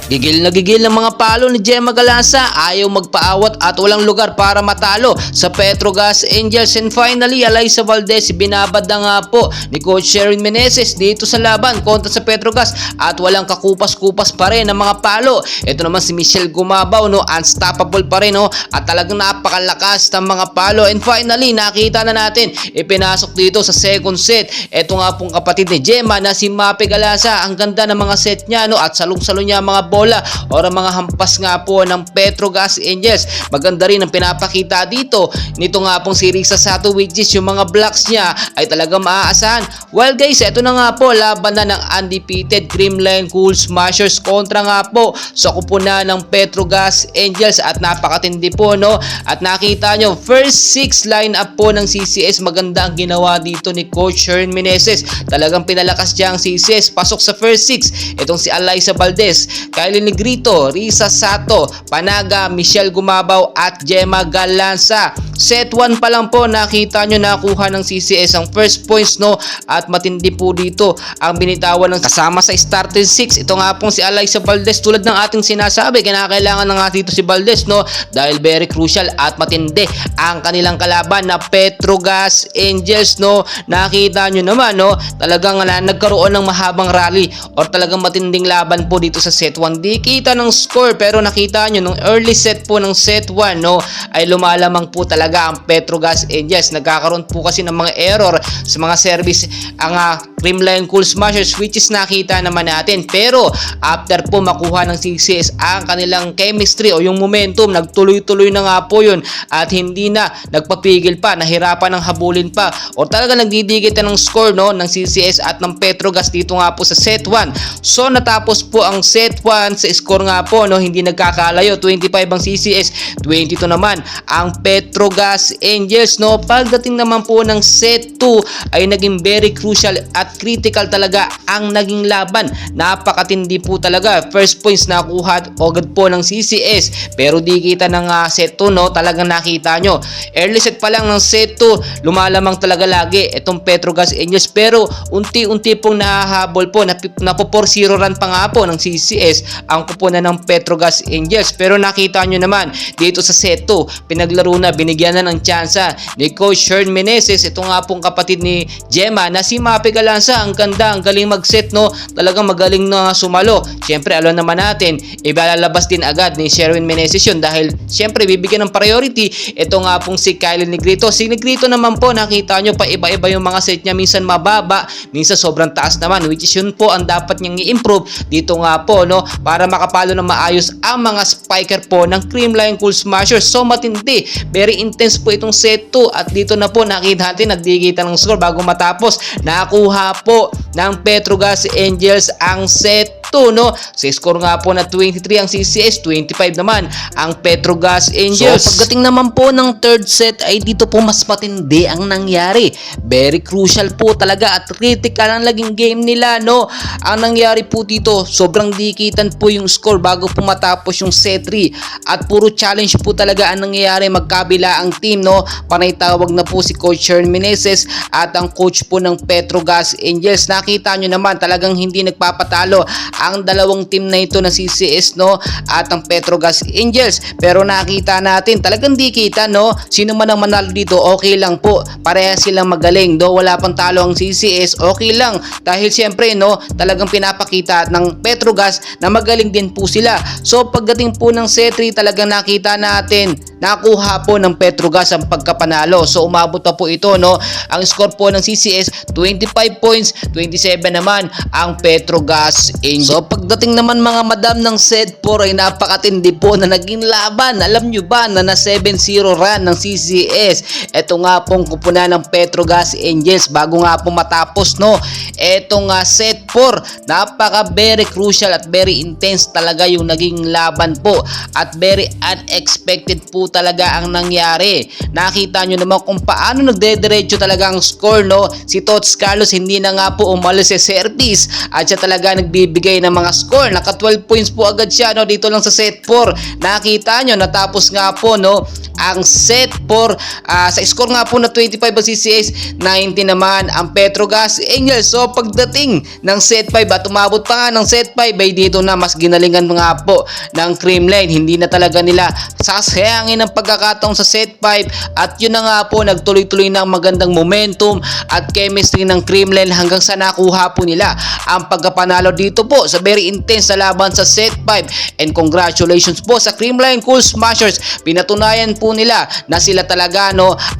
Gigil na gigil ng mga palo ni Gemma Galasa, ayaw magpaawat at walang lugar para matalo sa Petrogas Angels. And finally, Alyssa Valdez binabad na nga po ni Coach Sherwin Meneses dito sa laban kontra sa Petrogas at walang kakupas-kupas pa rin ng mga palo. Ito naman si Michelle Gumabaw, no, unstoppable pa rin, no, at talagang napakalakas ng mga palo. And finally, nakita na natin, ipinasok dito sa second set. Ito nga pong kapatid ni Gemma na si Mape Galasa. Ang ganda ng mga set niya, no, at salong-salong niya mga bola o mga hampas nga po ng Petrogas Angels. Maganda rin ang pinapakita dito nito nga pong si Risa Sato, which is yung mga blocks niya ay talagang maaasahan. Well guys, ito na nga po, laban na ng undefeated Creamline Cool Smashers kontra nga po sa kupunan ng Petrogas Angels at napakatindi po, no, at nakita nyo first 6 lineup po ng CCS. Maganda ang ginawa dito ni Coach Sherwin Meneses, talagang pinalakas niya ang CCS. Pasok sa first 6 itong si Alyssa Valdez, Kylie Negrito, Risa Sato, Panaga, Michelle Gumabaw at Gemma Galasa. Set 1 pa lang po, nakita nyo nakuha ng CCS ang first points, no, at matindi po dito ang binitawan ng kasama sa starting 6. Ito nga pong si Alyssa Valdez, tulad ng ating sinasabi, kinakailangan na nga dito si Valdez, no, dahil very crucial at matindi ang kanilang kalaban na Petrogas Angels, no. Nakita nyo naman, no, talagang nagkaroon ng mahabang rally or talagang matinding laban po dito sa set 1. Di kita ng score pero nakita nyo nung early set po ng set 1, no, ay lumalamang po talaga ang Petrogas Angels. Nagkakaroon po kasi ng mga error sa mga service ang Creamline Cool Smashers, which is nakita naman natin. Pero after po makuha ng CCS ang kanilang chemistry o yung momentum, nagtuloy-tuloy na nga po yun at hindi na nagpapigil pa, nahirapan ng habulin pa o talaga nagdidikit ng score, no, ng CCS at ng Petrogas dito nga po sa set 1. So natapos po ang set 1 sa score nga po, no, hindi nagkakalayo, 25 ang CCS, 22 naman ang Petrogas Angels, no. Pagdating naman po ng set 2 ay naging very crucial at critical talaga ang naging laban. Napakatindi po talaga. First points nakuha agad po ng CCS pero di kita ng set 2, no. Talagang nakita nyo early set pa lang ng set 2 lumalamang talaga lagi itong Petrogas Angels pero unti-unti pong nahahabol po, napo 4-0 run pa nga po ng CCS ang kupunan ng Petrogas Angels. Pero nakita nyo naman dito sa set 2 pinaglaro na, binigyan na ng tsansa ni Coach Sherwin Meneses. Ito nga pong kapatid ni Gemma na si Mape Galasa. Ang ganda, ang galing mag-set, no, talagang magaling na sumalo. Siyempre alam naman natin ibalalabas din agad ni Sherwin Meneses yun dahil siyempre bibigyan ng priority ito nga pong si Kylie Negrito. Si Negrito naman po nakita nyo pa iba-iba yung mga set niya, minsan mababa, minsan sobrang taas naman, which is yun po ang dapat niyang i-improve dito nga po, no, para makapalo ng maayos ang mga spiker po ng Creamline Cool Smashers. So matindi, very intense po itong set 2 at dito na po nakita natin nagdikitan ng score bago matapos. Nakuha po ng Petrogas Angels ang set 2, no. Sa score nga po na 23 ang CCS, 25 naman ang Petrogas Angels. So pagdating naman po ng third set ay dito po mas matindi ang nangyari. Very crucial po talaga at critical ang naging game nila, no. Ang nangyari po dito, sobrang dikitan po yung score bago po matapos yung set 3 at puro challenge po talaga ang nangyayari magkabila ang team, no. Panay tawag na po si Coach Sherwin Meneses at ang coach po ng Petrogas Angels. Nakita nyo naman talagang hindi nagpapatalo ang dalawang team na ito na CCS, no, at ang Petrogas Angels. Pero nakita natin talagang dikitan, no. Sino man ang manalo dito okay lang po, pareha silang magaling, do wala pang talo ang CCS, okay lang dahil siyempre, no, talagang pinapakita ng Petrogas na magaling din po sila. So pagdating po ng set 3 talagang nakita natin nakuha po ng Petrogas ang pagkapanalo. So umabot pa po ito, no. Ang score po ng CCS 25 points, 27 naman ang Petrogas Angels. So pagdating naman mga madam ng set 4 ay napakatindi po na naging laban. Alam nyo ba na 7-0 run ng CCS? Ito nga pong kupunan ng Petrogas Angels bago nga po matapos, no. Ito nga set 4, napaka very crucial at very intense talaga yung naging laban po at very unexpected po talaga ang nangyari. Nakita nyo naman kung paano nagdediretso talaga ang score, no. Si Tots Carlos hindi na nga po umalis sa service at siya talaga nagbibigay ng mga score. Naka 12 points po agad siya, no, dito lang sa set 4. Nakita nyo, natapos nga po, no, ang set for sa score nga po na 25 ang CCS, 90 naman ang Petrogas Angels. So pagdating ng set 5 at umabot pa nga ng set 5 ay dito na mas ginalingan nga po ng Creamline. Hindi na talaga nila sasayangin ang pagkakataong sa set 5 at yun na nga po nagtuloy-tuloy ng magandang momentum at chemistry ng Creamline hanggang sa nakuha po nila ang pagkapanalo dito po sa very intense na laban sa set 5. And congratulations po sa Creamline Cool Smashers. Pinatunayan po nila na sila talaga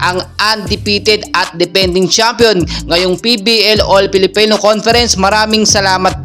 ang undefeated at defending champion ngayong PBL All Filipino Conference. Maraming salamat po.